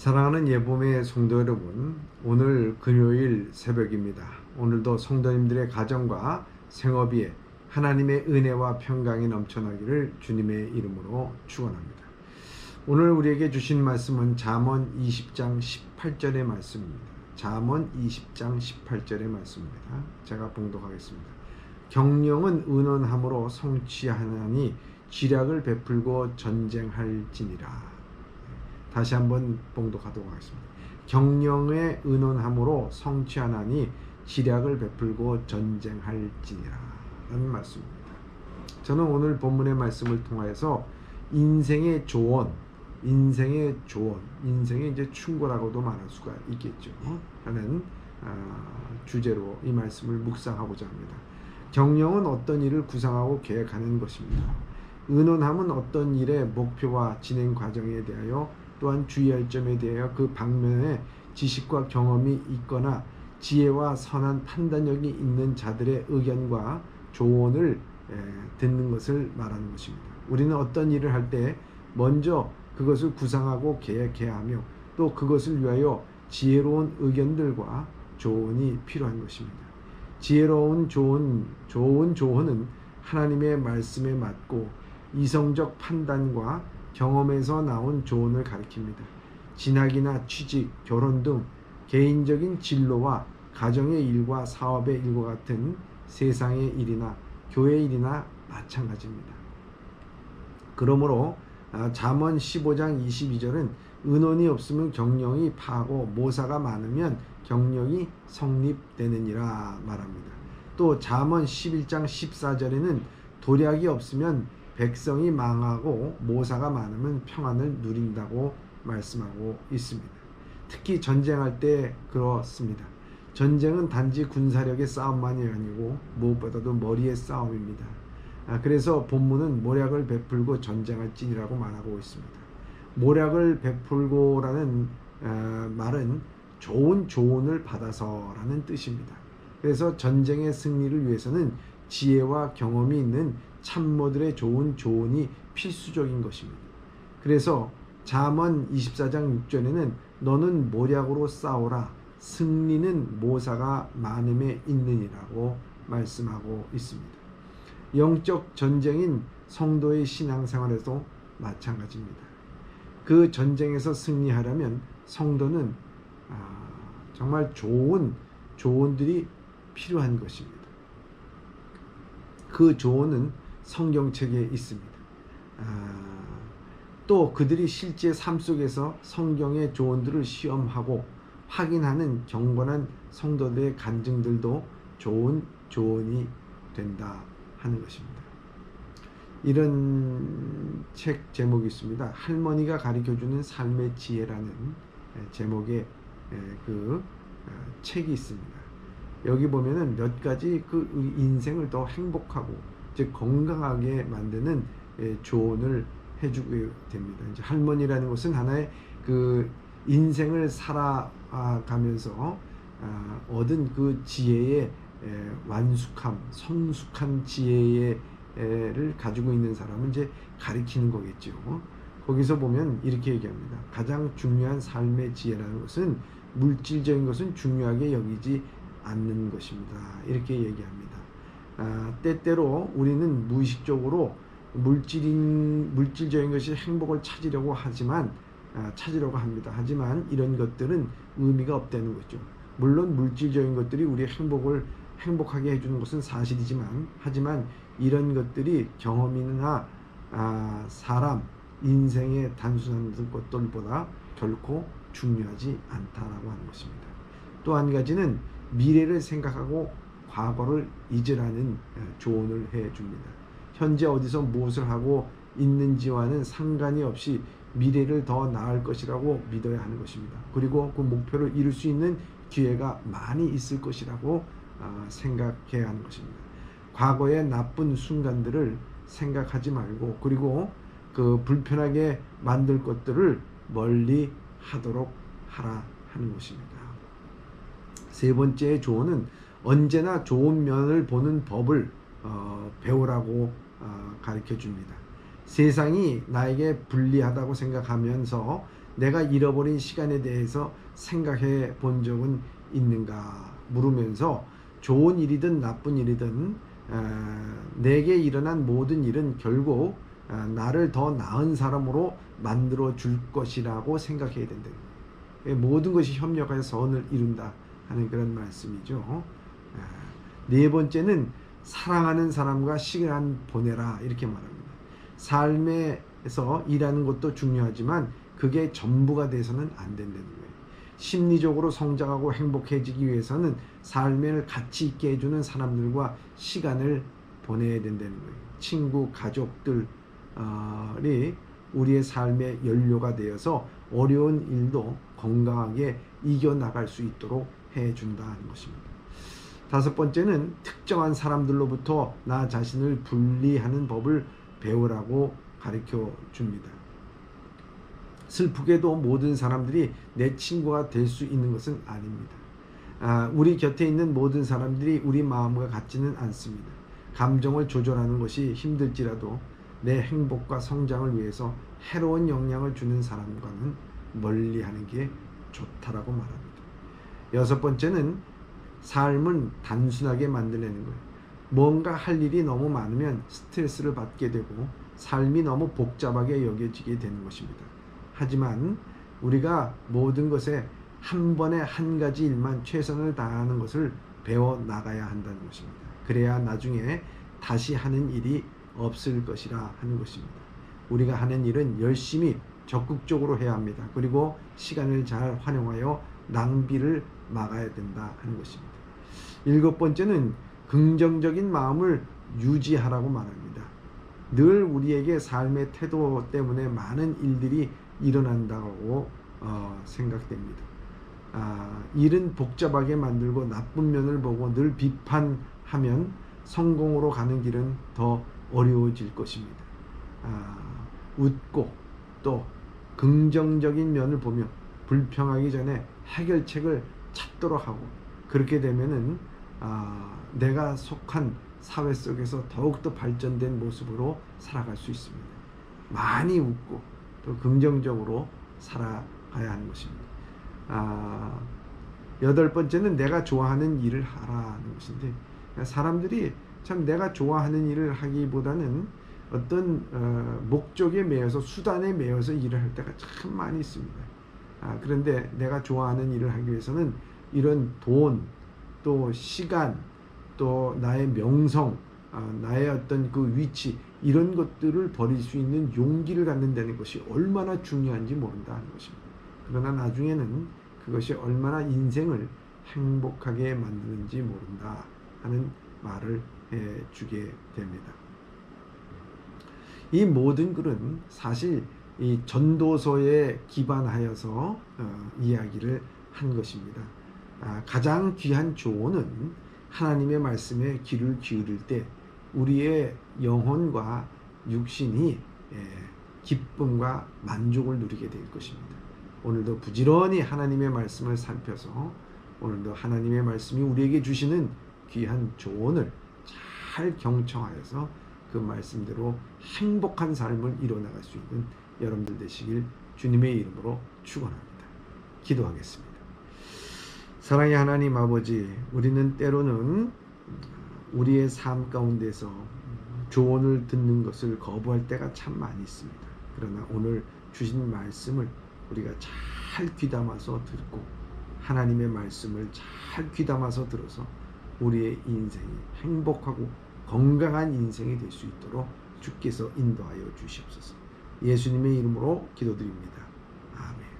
사랑하는 예봄의 성도 여러분, 오늘 금요일 새벽입니다. 오늘도 성도님들의 가정과 생업 위에 하나님의 은혜와 평강이 넘쳐나기를 주님의 이름으로 축원합니다. 오늘 우리에게 주신 말씀은 잠언 20장 18절의 말씀입니다. 잠언 20장 18절의 말씀입니다. 제가 봉독하겠습니다. 경영은 의논함으로 성취하나니 지략을 베풀고 전쟁할지니라. 다시 한번 봉독하도록 하겠습니다. 경영에 의논함으로 성취하나니 지략을 베풀고 전쟁할지니라 라는 말씀입니다. 저는 오늘 본문의 말씀을 통하여서 인생의 조언, 인생의 이제 충고라고도 말할 수가 있겠죠. 하는 주제로 이 말씀을 묵상하고자 합니다. 경영은 어떤 일을 구상하고 계획하는 것입니다. 의논함은 어떤 일의 목표와 진행 과정에 대하여 또한 주의할 점에 대하여 그 방면에 지식과 경험이 있거나 지혜와 선한 판단력이 있는 자들의 의견과 조언을 듣는 것을 말하는 것입니다. 우리는 어떤 일을 할 때 먼저 그것을 구상하고 계획해야 하며 또 그것을 위하여 지혜로운 의견들과 조언이 필요한 것입니다. 지혜로운 좋은 조언은 하나님의 말씀에 맞고 이성적 판단과 경험에서 나온 조언을 가리킵니다. 진학이나 취직, 결혼 등 개인적인 진로와 가정의 일과 사업의 일과 같은 세상의 일이나 교회 일이나 마찬가지입니다. 그러므로 잠언 15장 22절은 의논이 없으면 경영이 파하고 모사가 많으면 경영이 성립되느니라 말합니다. 또 잠언 11장 14절에는 도략이 없으면 백성이 망하고 모사가 많으면 평안을 누린다고 말씀하고 있습니다. 특히 전쟁할 때 그렇습니다. 전쟁은 단지 군사력의 싸움만이 아니고 무엇보다도 머리의 싸움입니다. 그래서 본문은 모략을 베풀고 전쟁할지니라고 말하고 있습니다. 모략을 베풀고라는 말은 좋은 조언을 받아서라는 뜻입니다. 그래서 전쟁의 승리를 위해서는 지혜와 경험이 있는 참모들의 좋은 조언이 필수적인 것입니다. 그래서 잠언 24장 6절에는 너는 모략으로 싸우라 승리는 모사가 많음에 있느니라고 말씀하고 있습니다. 영적 전쟁인 성도의 신앙생활에도 마찬가지입니다. 그 전쟁에서 승리하려면 성도는 정말 좋은 조언들이 필요한 것입니다. 그 조언은 성경책에 있습니다. 또 그들이 실제 삶 속에서 성경의 조언들을 시험하고 확인하는 경건한 성도들의 간증들도 좋은 조언이 된다 하는 것입니다. 이런 책 제목이 있습니다. 할머니가 가르쳐주는 삶의 지혜라는 제목의 그 책이 있습니다. 여기 보면은 몇 가지 그 인생을 더 행복하고 즉 건강하게 만드는 조언을 해주게 됩니다. 이제 할머니라는 것은 하나의 그 인생을 살아가면서 얻은 그 지혜의 완숙함, 성숙한 지혜를 가지고 있는 사람은 이제 가리키는 거겠죠. 거기서 보면 이렇게 얘기합니다. 가장 중요한 삶의 지혜라는 것은 물질적인 것은 중요하게 여기지 않는 것입니다. 이렇게 얘기합니다. 때때로 우리는 무의식적으로 물질적인 것이 행복을 찾으려고 합니다. 하지만 이런 것들은 의미가 없다는 거죠. 물론 물질적인 것들이 우리의 행복하게 해주는 것은 사실이지만 하지만 이런 것들이 경험이나 사람, 인생의 단순한 것들보다 결코 중요하지 않다라고 하는 것입니다. 또 한 가지는 미래를 생각하고 과거를 잊으라는 조언을 해줍니다. 현재 어디서 무엇을 하고 있는지와는 상관이 없이 미래를 더 나을 것이라고 믿어야 하는 것입니다. 그리고 그 목표를 이룰 수 있는 기회가 많이 있을 것이라고 생각해야 하는 것입니다. 과거의 나쁜 순간들을 생각하지 말고 그리고 그 불편하게 만들 것들을 멀리 하도록 하라 하는 것입니다. 세 번째 조언은 언제나 좋은 면을 보는 법을 배우라고 가르쳐 줍니다. 세상이 나에게 불리하다고 생각하면서 내가 잃어버린 시간에 대해서 생각해 본 적은 있는가 물으면서 좋은 일이든 나쁜 일이든 내게 일어난 모든 일은 결국 나를 더 나은 사람으로 만들어 줄 것이라고 생각해야 된다. 모든 것이 협력하여 선을 이룬다 하는 그런 말씀이죠. 네 번째는 사랑하는 사람과 시간 보내라 이렇게 말합니다. 삶에서 일하는 것도 중요하지만 그게 전부가 돼서는 안 된다는 거예요. 심리적으로 성장하고 행복해지기 위해서는 삶을 가치 있게 해주는 사람들과 시간을 보내야 된다는 거예요. 친구, 가족들이 우리의 삶의 연료가 되어서 어려운 일도 건강하게 이겨나갈 수 있도록 해준다는 것입니다. 다섯 번째는 특정한 사람들로부터 나 자신을 분리하는 법을 배우라고 가르쳐 줍니다. 슬프게도 모든 사람들이 내 친구가 될 수 있는 것은 아닙니다. 우리 곁에 있는 모든 사람들이 우리 마음과 같지는 않습니다. 감정을 조절하는 것이 힘들지라도 내 행복과 성장을 위해서 해로운 영향을 주는 사람과는 멀리하는 게 좋다라고 말합니다. 여섯 번째는 삶은 단순하게 만들려는 거예요. 뭔가 할 일이 너무 많으면 스트레스를 받게 되고 삶이 너무 복잡하게 여겨지게 되는 것입니다. 하지만 우리가 모든 것에 한 번에 한 가지 일만 최선을 다하는 것을 배워 나가야 한다는 것입니다. 그래야 나중에 다시 하는 일이 없을 것이라 하는 것입니다. 우리가 하는 일은 열심히 적극적으로 해야 합니다. 그리고 시간을 잘 활용하여 낭비를 막아야 된다 하는 것입니다. 일곱 번째는 긍정적인 마음을 유지하라고 말합니다. 늘 우리에게 삶의 태도 때문에 많은 일들이 일어난다고 생각됩니다. 일은 복잡하게 만들고 나쁜 면을 보고 늘 비판하면 성공으로 가는 길은 더 어려워질 것입니다. 웃고 또 긍정적인 면을 보며 불평하기 전에 해결책을 찾도록 하고 그렇게 되면은 내가 속한 사회 속에서 더욱더 발전된 모습으로 살아갈 수 있습니다. 많이 웃고 또 긍정적으로 살아가야 하는 것입니다. 여덟 번째는 내가 좋아하는 일을 하라는 것인데 사람들이 참 내가 좋아하는 일을 하기보다는 어떤 목적에 매여서 수단에 매여서 일을 할 때가 참 많이 있습니다. 그런데 내가 좋아하는 일을 하기 위해서는 이런 돈, 또 시간, 또 나의 명성, 나의 어떤 그 위치 이런 것들을 버릴 수 있는 용기를 갖는다는 것이 얼마나 중요한지 모른다 하는 것입니다. 그러나 나중에는 그것이 얼마나 인생을 행복하게 만드는지 모른다 하는 말을 해주게 됩니다. 이 모든 글은 사실 이 전도서에 기반하여서 이야기를 한 것입니다. 가장 귀한 조언은 하나님의 말씀에 귀를 기울일 때 우리의 영혼과 육신이 기쁨과 만족을 누리게 될 것입니다. 오늘도 부지런히 하나님의 말씀을 살펴서 오늘도 하나님의 말씀이 우리에게 주시는 귀한 조언을 잘 경청하여서 그 말씀대로 행복한 삶을 이뤄나갈 수 있는 여러분들 되시길 주님의 이름으로 축원합니다. 기도하겠습니다. 사랑의 하나님 아버지, 우리는 때로는 우리의 삶 가운데서 조언을 듣는 것을 거부할 때가 참 많이 있습니다. 그러나 오늘 주신 말씀을 우리가 잘 귀담아서 듣고 하나님의 말씀을 잘 귀담아서 들어서 우리의 인생이 행복하고 건강한 인생이 될 수 있도록 주께서 인도하여 주시옵소서. 예수님의 이름으로 기도드립니다. 아멘.